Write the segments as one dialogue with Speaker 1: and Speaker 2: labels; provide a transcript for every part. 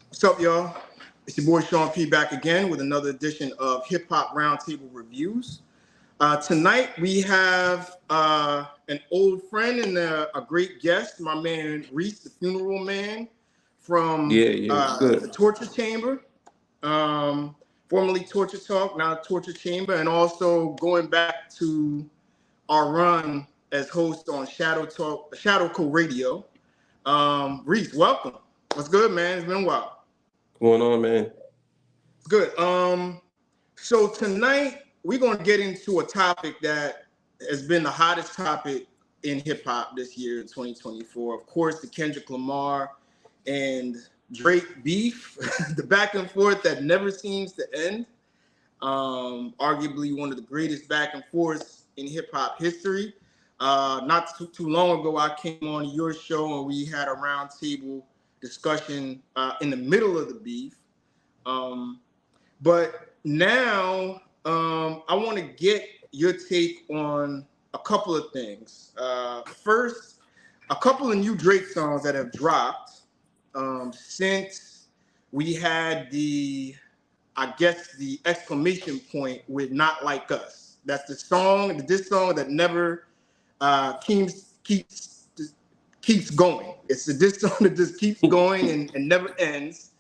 Speaker 1: What's up, y'all? It's your boy Sean P back again with another edition of Hip Hop Roundtable Reviews. Tonight we have an old friend and a great guest, my man Reese, the funeral man from
Speaker 2: Yeah, what's
Speaker 1: the
Speaker 2: good?
Speaker 1: Torture Chamber, formerly Torture Talk, now Torture Chamber, and also going back to our run as host on Shadow Talk, Shadow Co Radio. Reese, welcome. What's good, man? It's been a while.
Speaker 2: What's going on, man?
Speaker 1: It's good. So tonight we're gonna get into a topic that has been the hottest topic in hip hop this year, 2024. Of course, the Kendrick Lamar and Drake beef, the back and forth that never seems to end. Arguably one of the greatest back and forths in hip hop history. Not too long ago, I came on your show and we had a roundtable discussion in the middle of the beef. But now I want to get your take on a couple of things. First, a couple of new Drake songs that have dropped since we had I guess the exclamation point with "Not Like Us." That's this song that never keeps going. It's the diss song that just keeps going and never ends.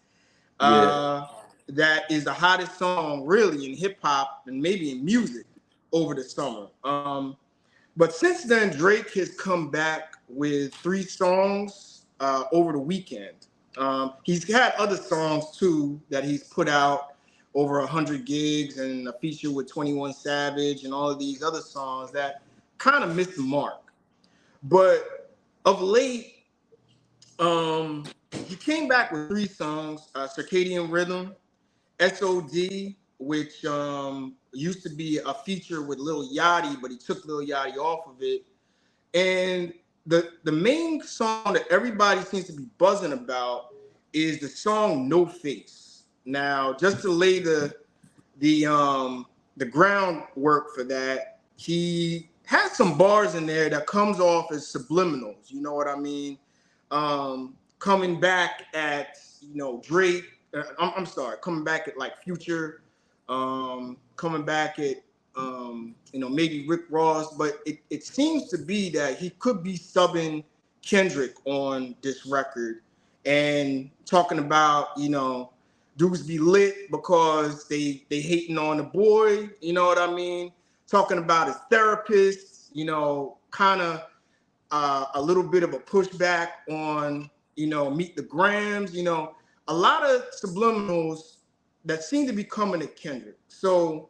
Speaker 2: Yeah.
Speaker 1: That is the hottest song really in hip hop and maybe in music over the summer. But since then, Drake has come back with 3 songs over the weekend. He's had other songs too that he's put out over 100 gigs and a feature with 21 Savage and all of these other songs that kind of missed the mark. But of late, he came back with 3 songs: Circadian Rhythm, SOD, which used to be a feature with Lil Yachty, but he took Lil Yachty off of it. And the main song that everybody seems to be buzzing about is the song No Face. Now, just to lay the groundwork for that, he has some bars in there that comes off as subliminals. You know what I mean? Coming back at Drake. I'm sorry, coming back at like Future, coming back at maybe Rick Ross, but it seems to be that he could be subbing Kendrick on this record and talking about dudes be lit because they hating on the boy, you know what I mean? Talking about his therapist, kind of a little bit of a pushback on Meet the Grams, a lot of subliminals that seem to be coming at Kendrick. So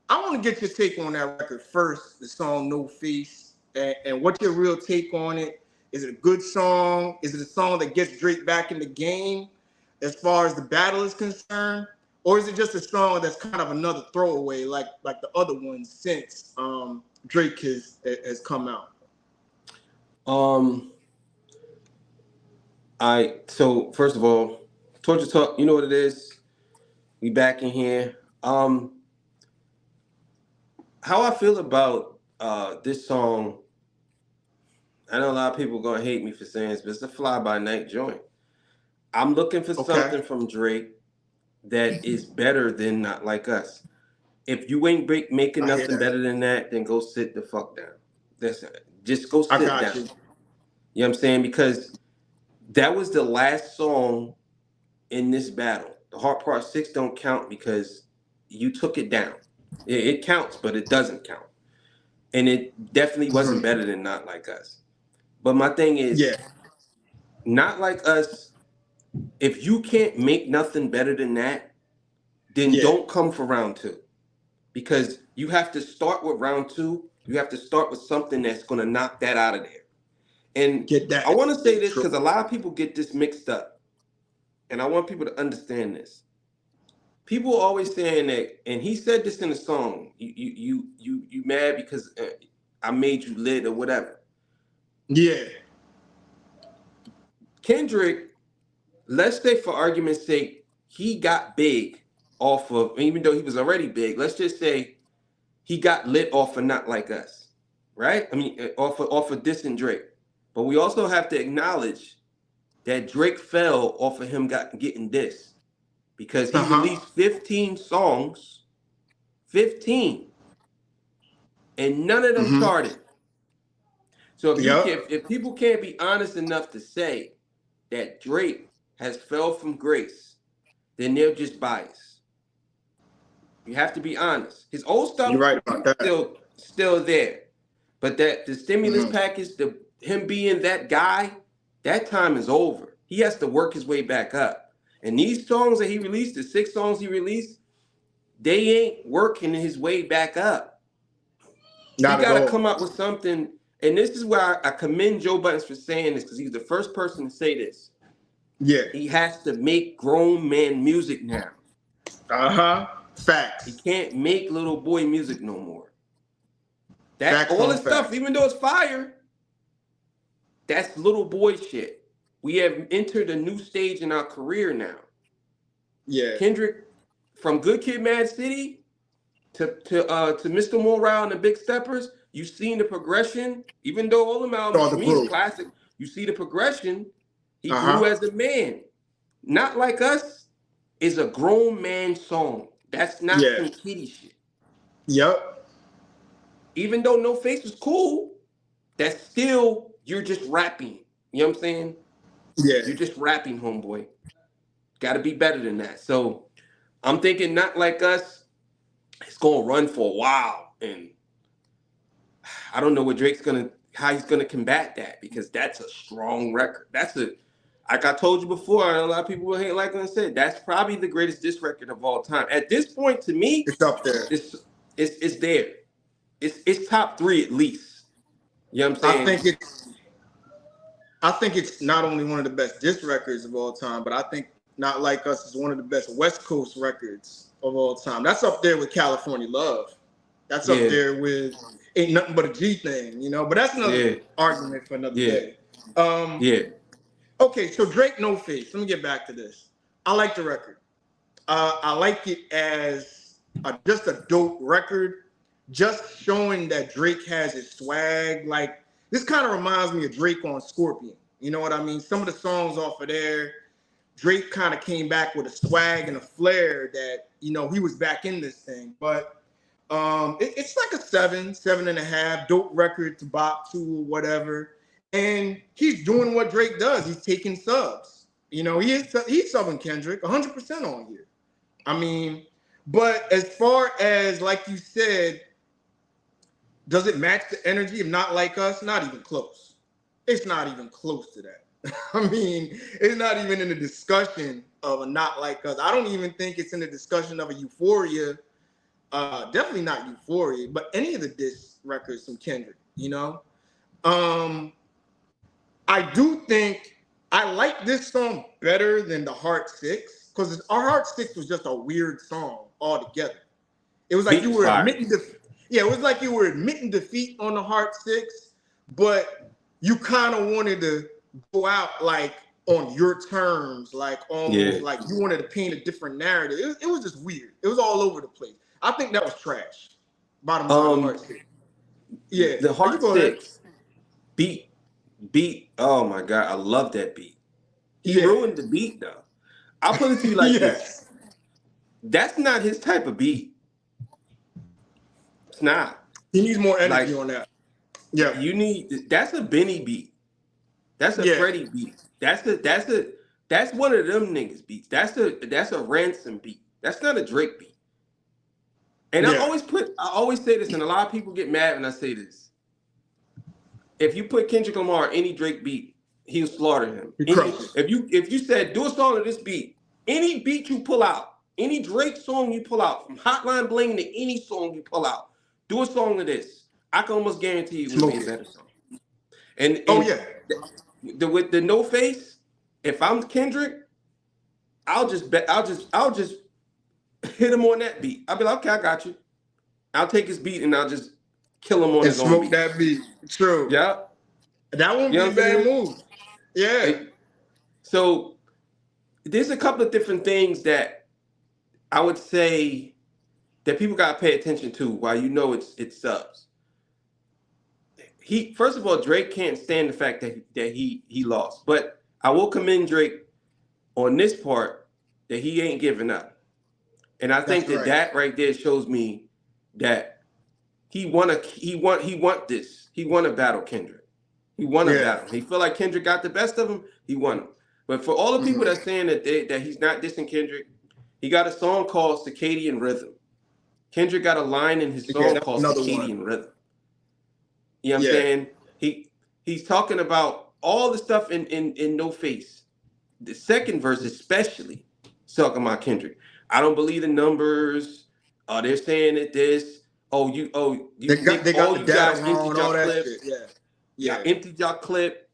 Speaker 1: I want to get your take on that record first, the song No Face, and what's your real take on it? Is it a good song? Is it a song that gets Drake back in the game as far as the battle is concerned? Or is it just a song that's kind of another throwaway like the other ones since Drake has come out?
Speaker 2: So first of all, Torture Talk, you know what it is. We back in here. How I feel about this song, I know a lot of people are gonna hate me for saying this, but it's a fly by night joint. I'm looking for something from Drake that is better than Not Like Us. If you ain't making nothing better than that, then go sit the fuck down. Just go sit down. You know what I'm saying? Because that was the last song in this battle. The Hard Part 6 don't count because you took it down. It counts, but it doesn't count. And it definitely wasn't better than Not Like Us. But my thing is, Not Like Us, if you can't make nothing better than that, then don't come for round 2. Because you have to start with round 2. You have to start with something that's going to knock that out of there. And I want to say this because a lot of people get this mixed up. And I want people to understand this. People are always saying that, and he said this in the song, you mad because I made you lit or whatever.
Speaker 1: Yeah.
Speaker 2: Kendrick, let's say for argument's sake, he got big off of, even though he was already big, let's just say he got lit off of Not Like Us, right? I mean, off of Diss and Drake. But we also have to acknowledge that Drake fell off of him getting this because he
Speaker 1: Uh-huh.
Speaker 2: released 15 songs, 15, and none of them
Speaker 1: Mm-hmm.
Speaker 2: charted. So
Speaker 1: Yep.
Speaker 2: if people can't be honest enough to say that Drake has fell from grace, then they're just biased. You have to be honest. His old
Speaker 1: You're
Speaker 2: stuff
Speaker 1: right about that.
Speaker 2: still there. But that the stimulus
Speaker 1: Mm-hmm.
Speaker 2: package, him being that guy, that time is over. He has to work his way back up. And these songs that he released, the 6 songs he released, they ain't working his way back up. He
Speaker 1: Not at
Speaker 2: got to
Speaker 1: all.
Speaker 2: come up with something. And this is where I commend Joe Buttons for saying this, because he's the first person to say this.
Speaker 1: Yeah.
Speaker 2: He has to make grown man music now.
Speaker 1: Uh-huh.
Speaker 2: He
Speaker 1: Facts.
Speaker 2: can't make little boy music no more. That
Speaker 1: Facts
Speaker 2: all
Speaker 1: on
Speaker 2: this stuff,
Speaker 1: facts.
Speaker 2: even though it's fire, that's little boy shit. We have entered a new stage in our career now.
Speaker 1: Yeah.
Speaker 2: Kendrick, from Good Kid, Mad City to Mr. Morale and the Big Steppers, you've seen the progression. Even though all them albums
Speaker 1: All
Speaker 2: to
Speaker 1: the
Speaker 2: me is
Speaker 1: proof.
Speaker 2: classic, you see the progression. He grew
Speaker 1: Uh-huh.
Speaker 2: as a man. Not Like Us is a grown man song. That's not
Speaker 1: Yeah.
Speaker 2: some kiddie shit.
Speaker 1: Yep.
Speaker 2: Even though No Face was cool, that's still, you're just rapping. You know what I'm saying?
Speaker 1: Yeah.
Speaker 2: You're just rapping, homeboy. Got to be better than that. So I'm thinking Not Like Us, it's going to run for a while. And I don't know how he's going to combat that, because that's a strong record. Like I told you before, and a lot of people will hate like I said, that's probably the greatest diss record of all time. At this point, to me,
Speaker 1: It's up there.
Speaker 2: it's there. It's top 3 at least. You know what I'm
Speaker 1: I
Speaker 2: saying?
Speaker 1: think it's I think it's not only one of the best diss records of all time, but I think Not Like Us is one of the best West Coast records of all time. That's up there with California Love. That's up
Speaker 2: Yeah,
Speaker 1: there with Ain't Nothing But a G Thing, you know. But that's another
Speaker 2: yeah,
Speaker 1: argument for another
Speaker 2: yeah,
Speaker 1: day. Um,
Speaker 2: yeah.
Speaker 1: okay, so Drake No Face. Let me get back to this. I like the record. I like it as just a dope record, just showing that Drake has his swag. Like, this kind of reminds me of Drake on Scorpion. You know what I mean? Some of the songs off of there, Drake kind of came back with a swag and a flair that, you know, he was back in this thing. But it's like a 7.5, dope record to bop to or whatever. And he's doing what Drake does. He's taking subs. You know, he's subbing Kendrick 100% on here. I mean, but as far as, like you said, does it match the energy of Not Like Us? Not even close. It's not even close to that. I mean, it's not even in the discussion of a Not Like Us. I don't even think it's in the discussion of a Euphoria. Definitely not Euphoria, but any of the diss records from Kendrick, you know? I do think I like this song better than the Heart Six, because our Heart Six was just a weird song altogether. It was like
Speaker 2: Beat
Speaker 1: you
Speaker 2: was
Speaker 1: were
Speaker 2: fire.
Speaker 1: admitting it was like you were admitting defeat on the Heart Six, but you kind of wanted to go out like on your terms, like
Speaker 2: Yeah.
Speaker 1: almost like you wanted to paint a different narrative. It was just weird. It was all over the place. I think that was trash. Bottom line, the Heart Six. Yeah,
Speaker 2: The
Speaker 1: you
Speaker 2: Heart
Speaker 1: go ahead.
Speaker 2: Six beat. Oh my god, I love that beat. He
Speaker 1: Yeah.
Speaker 2: ruined the beat though. I'll put it to you like this.
Speaker 1: Yes.
Speaker 2: That's not his type of beat. It's not.
Speaker 1: He needs more energy
Speaker 2: Like,
Speaker 1: on that. Yeah.
Speaker 2: that's a Benny beat. That's a
Speaker 1: Yeah.
Speaker 2: Freddie beat. That's one of them niggas beats. That's a Ransom beat. That's not a Drake beat. And
Speaker 1: Yeah.
Speaker 2: I always say this, and a lot of people get mad when I say this. If you put Kendrick Lamar any Drake beat, he'll slaughter him.
Speaker 1: He crushes.
Speaker 2: If you said do a song of this beat, any beat you pull out, any Drake song you pull out, from Hotline Bling to any song you pull out, do a song of this. I can almost guarantee it would be a better song. And
Speaker 1: Oh yeah.
Speaker 2: with the No Face, if I'm Kendrick, I'll just hit him on that beat. I'll be like, okay, I got you. I'll take his beat and I'll just kill him on
Speaker 1: And
Speaker 2: his own
Speaker 1: smoke
Speaker 2: beat.
Speaker 1: that beat. True.
Speaker 2: Yeah.
Speaker 1: That won't
Speaker 2: You
Speaker 1: be
Speaker 2: know
Speaker 1: a bad
Speaker 2: saying?
Speaker 1: move. Yeah.
Speaker 2: So there's a couple of different things that I would say that people gotta pay attention to while you know it's subs. First of all, Drake can't stand the fact that he lost. But I will commend Drake on this part that he ain't giving up. And I think
Speaker 1: That's
Speaker 2: that
Speaker 1: right.
Speaker 2: that right there shows me that he want this. He want to battle Kendrick. He want to
Speaker 1: Yeah.
Speaker 2: battle. He feel like Kendrick got the best of him. He won him. But for all the people
Speaker 1: Mm-hmm.
Speaker 2: that's saying that he's not dissing Kendrick, he got a song called Circadian Rhythm. Kendrick got a line in his
Speaker 1: Yeah,
Speaker 2: song
Speaker 1: that's
Speaker 2: called
Speaker 1: another one.
Speaker 2: Circadian Rhythm. You know what I'm
Speaker 1: Yeah.
Speaker 2: saying? He's talking about all the stuff in No Face. The second verse especially talking about Kendrick. I don't believe the numbers. They're saying that this. You
Speaker 1: They got
Speaker 2: all
Speaker 1: the
Speaker 2: you
Speaker 1: data
Speaker 2: guys emptied
Speaker 1: wrong,
Speaker 2: your
Speaker 1: all that
Speaker 2: clip.
Speaker 1: shit. Yeah.
Speaker 2: Y'all
Speaker 1: Yeah.
Speaker 2: emptied your clip.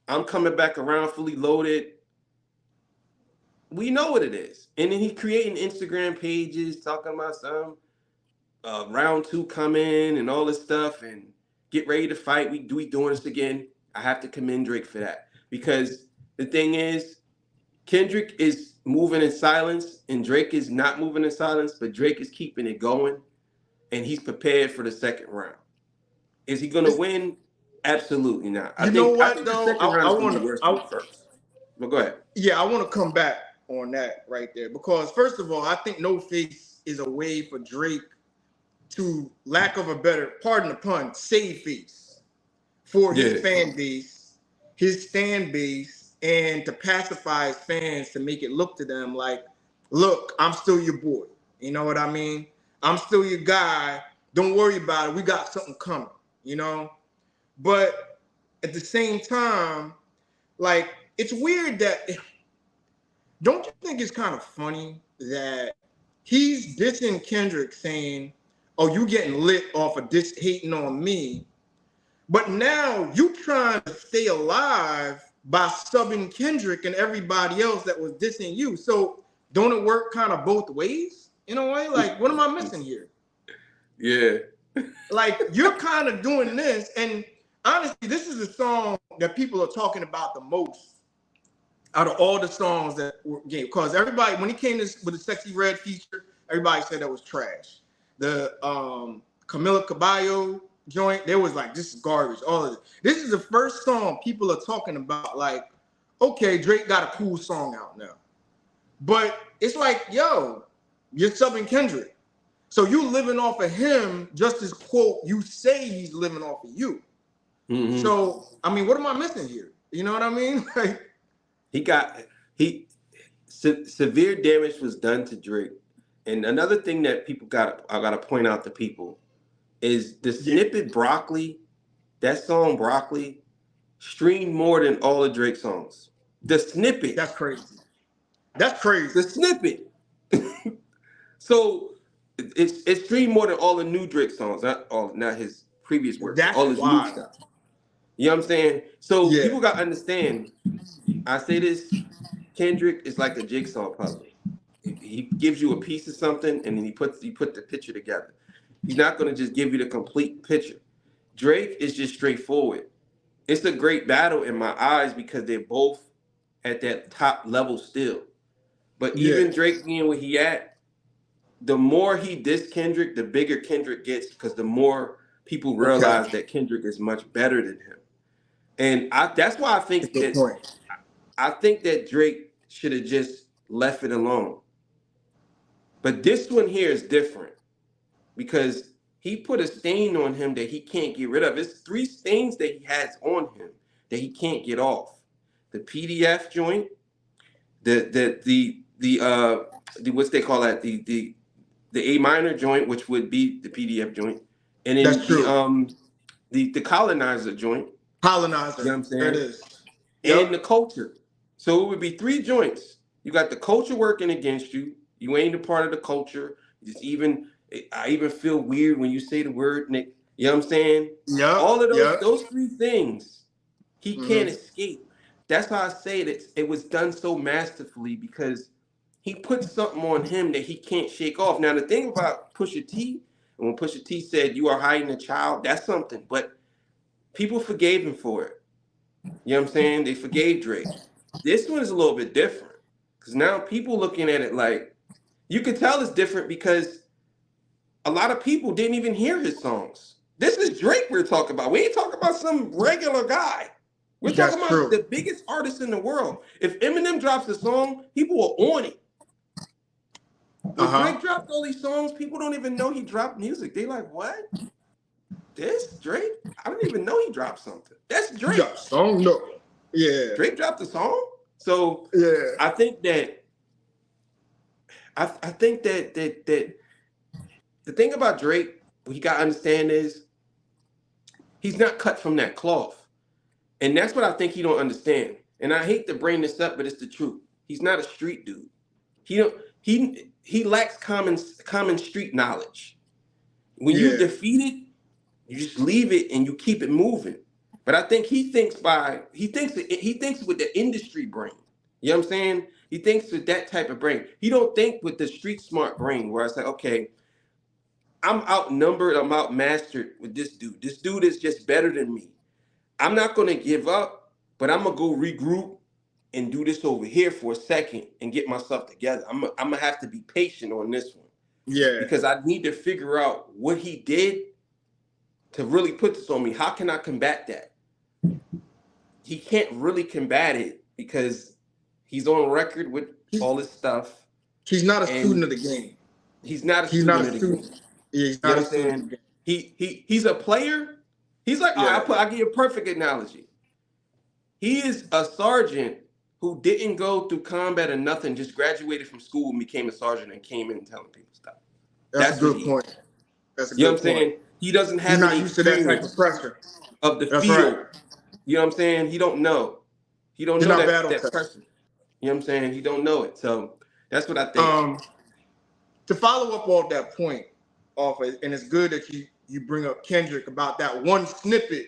Speaker 2: I'm coming back around fully loaded. We know what it is. And then he creating Instagram pages talking about some round two coming and all this stuff and get ready to fight. We doing this again. I have to commend Drake for that because the thing is, Kendrick is moving in silence and Drake is not moving in silence, but Drake is keeping it going and he's prepared for the second round. Is he going to
Speaker 1: It's,
Speaker 2: win? Absolutely not. I
Speaker 1: you know
Speaker 2: think I
Speaker 1: what
Speaker 2: think the
Speaker 1: though?
Speaker 2: second round
Speaker 1: I
Speaker 2: is going to
Speaker 1: want
Speaker 2: be worse
Speaker 1: to.
Speaker 2: than the first. But go ahead.
Speaker 1: Yeah, I want to come back on that right there because first of all, I think No Face is a way for Drake to, lack of a better, pardon the pun, save face for
Speaker 2: Yeah.
Speaker 1: his fan base, and to pacify his fans to make it look to them like, look, I'm still your boy. You know what I mean? I'm still your guy. Don't worry about it. We got something coming, you know? But at the same time, like, it's weird that, don't you think it's kind of funny that he's dissing Kendrick saying, oh, you getting lit off of this hating on me, but now you trying to stay alive by subbing Kendrick and everybody else that was dissing you. So don't it work kind of both ways in a way? Like, what am I missing here?
Speaker 2: Yeah.
Speaker 1: Like, you're kind of doing this, and honestly, this is the song that people are talking about the most out of all the songs that were game. Because everybody, when he came with the Sexy Red feature, everybody said that was trash. The Camila Cabello joint, they was like, this is garbage. All of it. This is the first song people are talking about, like, okay, Drake got a cool song out now. But it's like, yo, you're subbing Kendrick. So you living off of him just as, quote, you say he's living off of you.
Speaker 2: Mm-hmm.
Speaker 1: So, I mean, what am I missing here? You know what I mean? Like,
Speaker 2: severe damage was done to Drake. And another thing that I gotta point out to people is the snippet Broccoli, that song Broccoli, streamed more than all the Drake songs. The snippet.
Speaker 1: That's crazy. That's crazy.
Speaker 2: The snippet. So it streamed more than all the new Drake songs, not his previous work,
Speaker 1: That's
Speaker 2: all his new
Speaker 1: wild.
Speaker 2: stuff. You know what I'm saying? So
Speaker 1: Yeah.
Speaker 2: people gotta understand. I say this, Kendrick is like a jigsaw puzzle. He gives you a piece of something and then he put the picture together. He's not gonna just give you the complete picture. Drake is just straightforward. It's a great battle in my eyes because they're both at that top level still. But
Speaker 1: Yeah.
Speaker 2: even Drake being where he at, the more he diss Kendrick, the bigger Kendrick gets because the more people realize that Kendrick is much better than him. And that's why I think that Drake should have just left it alone. But this one here is different because he put a stain on him that he can't get rid of. It's 3 stains that he has on him that he can't get off. The PDF joint, the what's they call that? The A minor joint, which would be the PDF joint, and then
Speaker 1: That's true.
Speaker 2: The colonizer joint.
Speaker 1: Colonizer.
Speaker 2: You know what I'm
Speaker 1: There it
Speaker 2: saying?
Speaker 1: is.
Speaker 2: And the
Speaker 1: Yep.
Speaker 2: culture. So it would be 3 joints. You got the culture working against you. You ain't a part of the culture. I even feel weird when you say the word, Nick. You know what I'm saying?
Speaker 1: Yep.
Speaker 2: All of
Speaker 1: Yep.
Speaker 2: those 3 things, he can't
Speaker 1: Mm-hmm.
Speaker 2: escape. That's why I say that it was done so masterfully because he put something on him that he can't shake off. Now the thing about Pusha T, and when Pusha T said you are hiding a child, that's something. But people forgave him for it. You know what I'm saying? They forgave Drake. This one is a little bit different because now people looking at it like you can tell it's different because a lot of people didn't even hear his songs. This is Drake we're talking about. We ain't talking about some regular guy. We're talking
Speaker 1: That's
Speaker 2: about
Speaker 1: true.
Speaker 2: the biggest artists in the world. If Eminem drops a song, people are on it. When Drake dropped all these songs, people don't even know he dropped music. They like, what? This Drake? I don't even know he dropped something. That's Drake.
Speaker 1: He dropped a song? No. Yeah.
Speaker 2: Drake dropped a song. So
Speaker 1: Yeah.
Speaker 2: I think that I think that the thing about Drake, what you gotta understand is he's not cut from that cloth. And that's what I think he don't understand. And I hate to bring this up, but it's the truth. He's not a street dude. He don't he lacks common street knowledge. When you defeat it, you just leave it and you keep it moving. But I think he thinks with the industry brain. You know what I'm saying? He thinks with that type of brain. He don't think with the street smart brain where I say, okay, I'm outnumbered, I'm outmastered with this dude. This dude is just better than me. I'm not gonna give up, but I'm gonna go regroup and do this over here for a second and get myself together. I'm gonna have to be patient on this one.
Speaker 1: Yeah.
Speaker 2: Because I need to figure out what he did to really put this on me. How can I combat that? He can't really combat it because he's on record with all this stuff.
Speaker 1: He's not a student of the game.
Speaker 2: He's not a student of the game.
Speaker 1: He's not a student of the game.
Speaker 2: He's a player. He's like, I'll give you a perfect analogy. He is a sergeant who didn't go through combat or nothing, just graduated from school and became a sergeant and came in telling people stuff.
Speaker 1: That's a good point. That's a
Speaker 2: you know
Speaker 1: good
Speaker 2: what I'm saying? He doesn't have any
Speaker 1: used to that type of pressure
Speaker 2: of the field. Right. You know what I'm saying? He don't know. He don't know that person. You know what I'm saying? He don't know it. So that's what I think.
Speaker 1: To follow up on that point, and it's good that you bring up Kendrick about that one snippet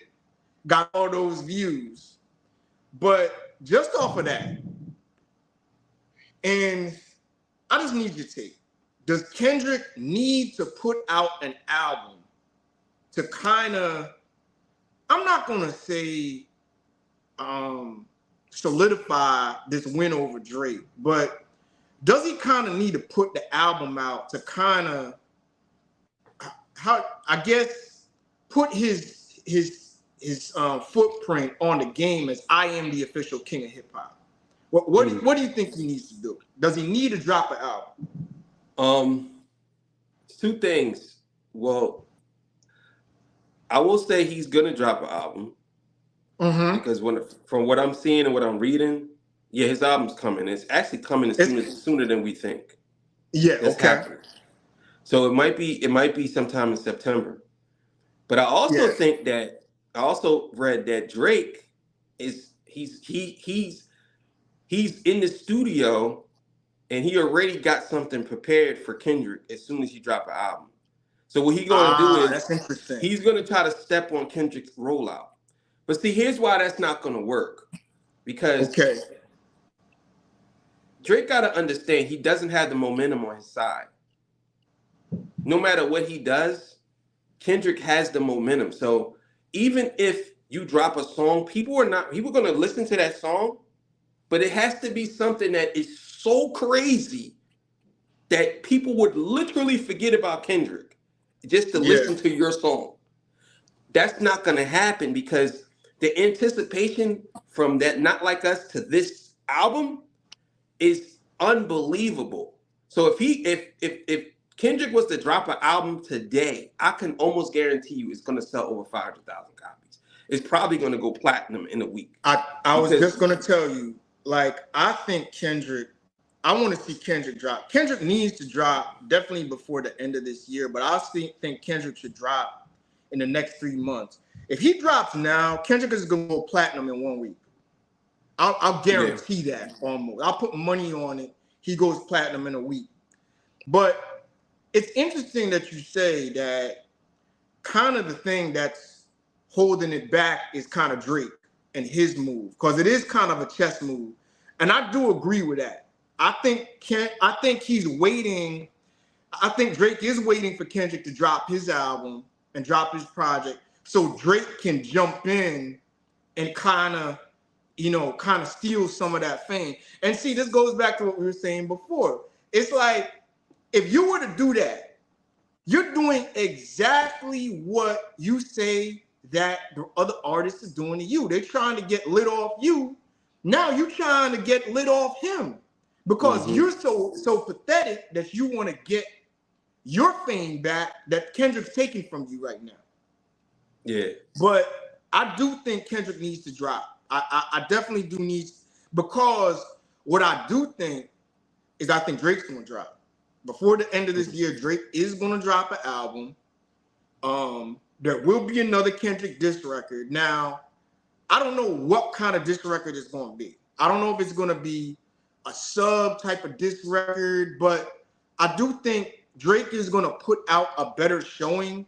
Speaker 1: got all those views. But just off of that, and I just need your take. Does Kendrick need to put out an album to kind of, I'm not going to say solidify this win over Drake, but does he kind of need to put the album out to kind of, put his footprint on the game as I am the official king of hip hop? What do you think he needs to do? Does he need to drop an album?
Speaker 2: Two things. Well, I will say he's gonna drop an album because from what I'm seeing and what I'm reading, his album's coming. It's actually coming sooner than we think.
Speaker 1: Yeah,
Speaker 2: that's happening. So it might be sometime in September. But I also think that I also read that Drake is he's in the studio and he already got something prepared for Kendrick as soon as he drop an album. So what he's gonna do is
Speaker 1: that's interesting.
Speaker 2: He's gonna try to step on Kendrick's rollout. But see, here's why that's not gonna work. Because Drake gotta understand he doesn't have the momentum on his side. No matter what he does, Kendrick has the momentum. So even if you drop a song, people are gonna listen to that song, but it has to be something that is so crazy that people would literally forget about Kendrick just to listen to your song. That's not gonna happen because the anticipation from that Not Like Us to this album is unbelievable. So if Kendrick was to drop an album today, I can almost guarantee you it's gonna sell over 500,000 copies. It's probably gonna go platinum in a week.
Speaker 1: I was just gonna tell you, like, I think I want to see Kendrick drop. Kendrick needs to drop definitely before the end of this year, but I think Kendrick should drop in the next 3 months. If he drops now, Kendrick is gonna go platinum in 1 week. I'll guarantee that almost. I'll put money on it. He goes platinum in a week. But it's interesting that you say that kind of the thing that's holding it back is kind of Drake and his move, because it is kind of a chess move. And I do agree with that. I think he's waiting. I think Drake is waiting for Kendrick to drop his album and drop his project so Drake can jump in and kind of steal some of that fame. And see, this goes back to what we were saying before. It's like, if you were to do that, you're doing exactly what you say that the other artists are doing to you. They're trying to get lit off you. Now you're trying to get lit off him because you're so pathetic that you want to get your fame back that Kendrick's taking from you right now.
Speaker 2: Yeah.
Speaker 1: But I do think Kendrick needs to drop. I definitely do need, because what I do think is I think Drake's going to drop. Before the end of this year, Drake is going to drop an album. There will be another Kendrick diss record. Now, I don't know what kind of diss record it's going to be. I don't know if it's going to be a sub type of diss record, but I do think Drake is going to put out a better showing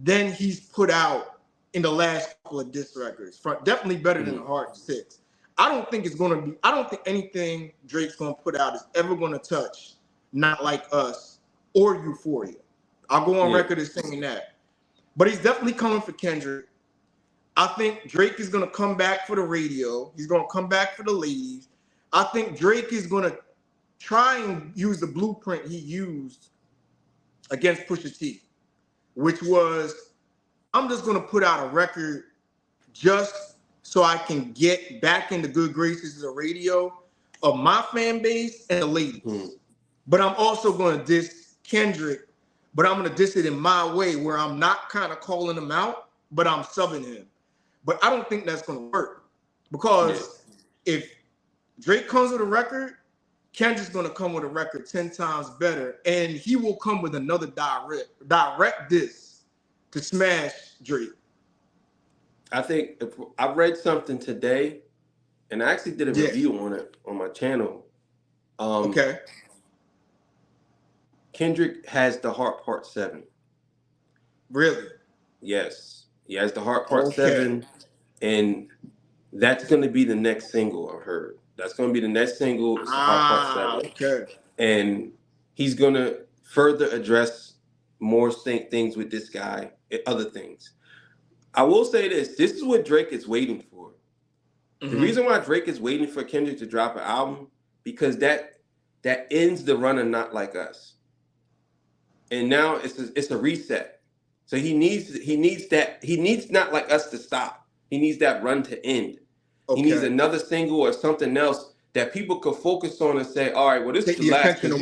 Speaker 1: than he's put out in the last couple of diss records. Definitely better than the Hard 6. I don't think anything Drake's going to put out is ever going to touch Not Like Us or Euphoria. I'll go on record as saying that. But he's definitely coming for Kendrick. I think Drake is going to come back for the radio. He's going to come back for the ladies. I think Drake is going to try and use the blueprint he used against Pusha T, which was, I'm just going to put out a record just so I can get back in the good graces of the radio of my fan base and the ladies. But I'm also going to diss Kendrick, but I'm going to diss it in my way where I'm not kind of calling him out, but I'm subbing him. But I don't think that's going to work because if Drake comes with a record, Kendrick's going to come with a record 10 times better, and he will come with another direct diss to smash Drake.
Speaker 2: I think I read something today, and I actually did a review on it on my channel.
Speaker 1: Okay.
Speaker 2: Kendrick has the Heart Part 7.
Speaker 1: Really?
Speaker 2: Yes. He has the Heart Part 7, and that's going to be the next single I heard. That's going to be the next single. It's the Heart Part 7.
Speaker 1: Okay.
Speaker 2: And he's going to further address more things with this guy and other things. I will say this. This is what Drake is waiting for. The reason why Drake is waiting for Kendrick to drop an album, because that ends the run of Not Like Us. And now it's a reset. So he needs Not Like Us to stop. He needs that run to end. Okay. He needs another single or something else that people could focus on and say, all right, well, this is the last, because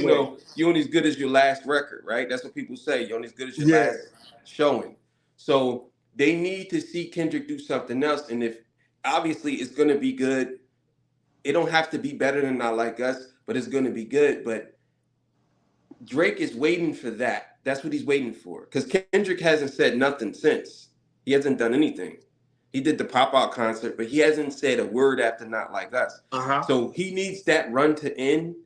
Speaker 2: you're only as good as your last record, right? That's what people say. You're only as good as your last showing. So they need to see Kendrick do something else. And if obviously it's going to be good, it don't have to be better than Not Like Us, but it's going to be good. But Drake is waiting for that. That's what he's waiting for. Because Kendrick hasn't said nothing since. He hasn't done anything. He did the pop-out concert, but he hasn't said a word after Not Like Us. So he needs that run to end,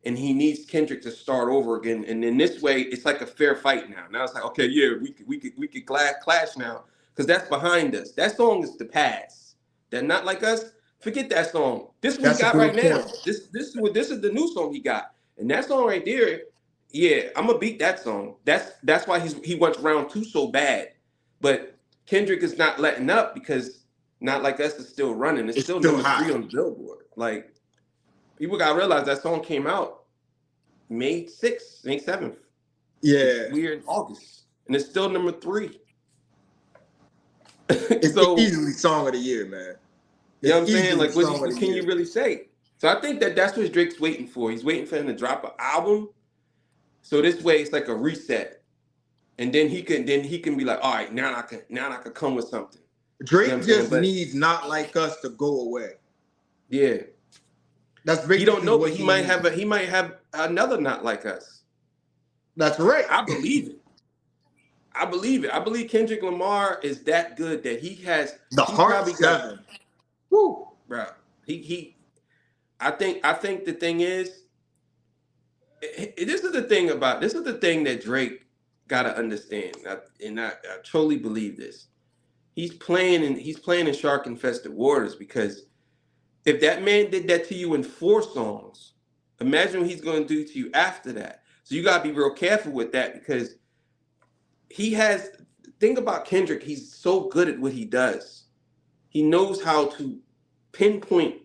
Speaker 2: and he needs Kendrick to start over again. And in this way, it's like a fair fight now. Now it's like, okay, yeah, we could clash now, because that's behind us. That song is the past. That Not Like Us, forget that song. This is what he got right now. This is the new song he got. And that song right there, yeah, I'm gonna beat that song. That's why he wants round 2 so bad. But Kendrick is not letting up because Not Like Us is still running. It's still number 3 on the Billboard. Like, people gotta realize that song came out May 6th, May 7th.
Speaker 1: Yeah.
Speaker 2: We're in August. And it's still number 3.
Speaker 1: It's easily song of the year, man.
Speaker 2: You know what I'm saying? Like, what can you really say? So I think that's what Drake's waiting for. He's waiting for him to drop an album. So this way it's like a reset. And then he can be like, all right, now I can come with something.
Speaker 1: Drake just needs Not Like Us to go away.
Speaker 2: Yeah.
Speaker 1: That's basically
Speaker 2: he don't know, but he might have another Not Like Us.
Speaker 1: That's right.
Speaker 2: I believe it. I believe Kendrick Lamar is that good that he has
Speaker 1: the Heart 7. Woo,
Speaker 2: bro. I think the thing is, this is the thing that Drake gotta understand, and I truly believe this. He's playing in shark infested waters, because if that man did that to you in 4 songs, imagine what he's gonna do to you after that. So you gotta be real careful with that, because think about Kendrick. He's so good at what he does. He knows how to pinpoint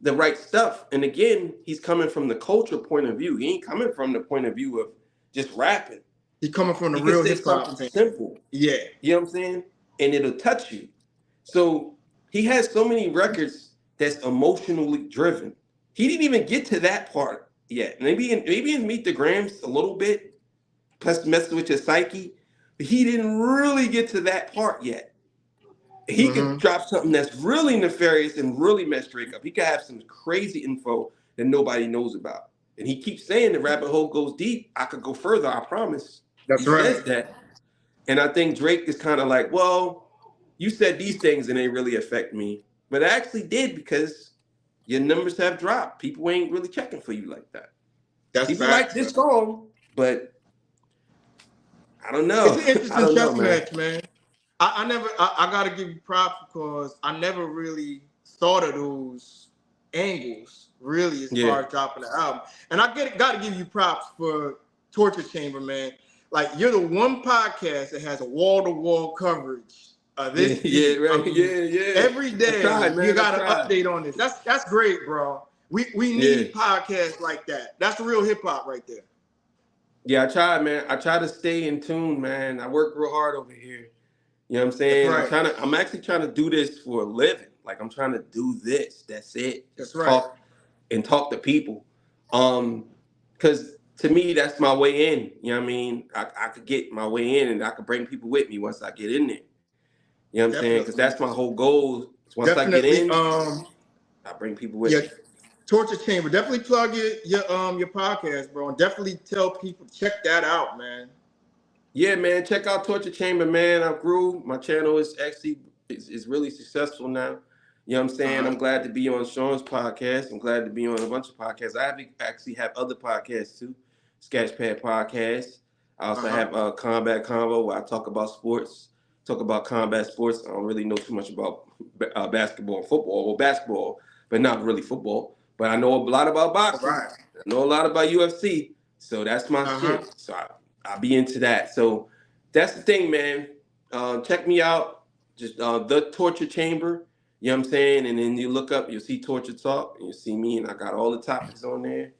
Speaker 2: the right stuff. And again, he's coming from the culture point of view. He ain't coming from the point of view of just rapping.
Speaker 1: He's coming from the real hip hop thing.
Speaker 2: Simple.
Speaker 1: Yeah.
Speaker 2: You know what I'm saying? and it'll touch you. So he has so many records that's emotionally driven. He didn't even get to that part yet. Maybe in Meet the Grams a little bit, plus messing with your psyche, but he didn't really get to that part yet. He could
Speaker 1: Mm-hmm.
Speaker 2: drop something that's really nefarious and really mess Drake up. He could have some crazy info that nobody knows about. And he keeps saying the rabbit hole goes deep. I could go further, I promise. He
Speaker 1: That's right.
Speaker 2: says that. And I think Drake is kind of like, well, you said these things and they really affect me. But it actually did because your numbers have dropped. People ain't really checking for you like that.
Speaker 1: That's
Speaker 2: People like
Speaker 1: facts,
Speaker 2: this
Speaker 1: man.
Speaker 2: song, but I don't
Speaker 1: It's
Speaker 2: know.
Speaker 1: an
Speaker 2: I
Speaker 1: interesting
Speaker 2: don't know,
Speaker 1: chess
Speaker 2: man.
Speaker 1: match, man. I gotta give you props because I never really thought of those angles really as
Speaker 2: Yeah.
Speaker 1: far as dropping the album. And gotta give you props for Torture Chamber, man. Like you're the one podcast that has a wall-to-wall coverage of
Speaker 2: Yeah,
Speaker 1: this
Speaker 2: yeah,
Speaker 1: beat. I
Speaker 2: right.
Speaker 1: mean,
Speaker 2: Yeah, yeah.
Speaker 1: every
Speaker 2: I
Speaker 1: day
Speaker 2: tried,
Speaker 1: you
Speaker 2: man. I
Speaker 1: got an
Speaker 2: tried.
Speaker 1: update on this. That's great, bro. We
Speaker 2: Yeah.
Speaker 1: need podcasts like that. That's real hip hop right there.
Speaker 2: Yeah, I tried, man. I try to stay in tune, man. I work real hard over here. You know what I'm
Speaker 1: That's
Speaker 2: saying?
Speaker 1: right.
Speaker 2: I'm actually trying to do this for a living. Like I'm trying to do this. That's it.
Speaker 1: That's
Speaker 2: Just
Speaker 1: right.
Speaker 2: talk to people. Because to me, that's my way in. You know what I mean? I could get my way in and I could bring people with me once I get in there. You know what I'm saying? Because
Speaker 1: Definitely.
Speaker 2: that's my whole goal. Once I get
Speaker 1: Definitely.
Speaker 2: in, I bring people with
Speaker 1: Yeah,
Speaker 2: me.
Speaker 1: Torture Chamber. Definitely plug your podcast, bro, and definitely tell people to check that out, man.
Speaker 2: Yeah, man. Check out Torture Chamber, man. I grew. My channel is actually is really successful now. You know what I'm saying?
Speaker 1: Uh-huh.
Speaker 2: I'm glad to be on Sean's podcast. I'm glad to be on a bunch of podcasts. Actually have other podcasts too. Sketchpad podcast. I also
Speaker 1: Uh-huh.
Speaker 2: have Combat Convo where I talk about sports, talk about combat sports. I don't really know too much about basketball and football. Well, basketball, but not really football. But I know a lot about
Speaker 1: All
Speaker 2: boxing.
Speaker 1: right.
Speaker 2: I know a lot about UFC. So that's my
Speaker 1: Uh-huh.
Speaker 2: shit. So I'll be into that. So that's the thing, man. Check me out. Just the Torture Chamber. You know what I'm saying? And then you look up, you'll see Torture Talk, and you see me, and I got all the topics on there.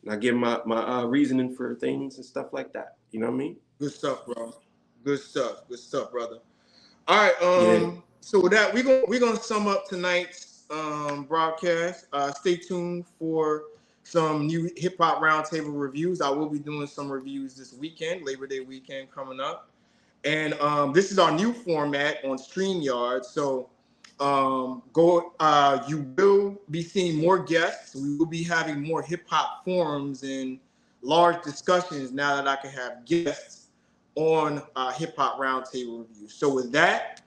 Speaker 2: And I give my reasoning for things and stuff like that. You know what I mean?
Speaker 1: Good stuff, bro. Good stuff. Good stuff, brother. All right.
Speaker 2: Yeah.
Speaker 1: So with that, we're gonna sum up tonight's broadcast. Stay tuned for some new hip hop roundtable reviews. I will be doing some reviews this weekend, Labor Day weekend coming up. And this is our new format on StreamYard. So you will be seeing more guests. We will be having more hip hop forums and large discussions now that I can have guests on hip hop roundtable review. So with that,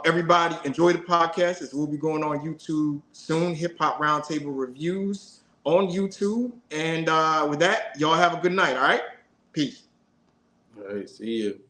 Speaker 1: everybody enjoy the podcast as we'll be going on YouTube soon. Hip hop roundtable reviews on YouTube. And with that, y'all have a good night. All right, peace.
Speaker 2: All right. See you.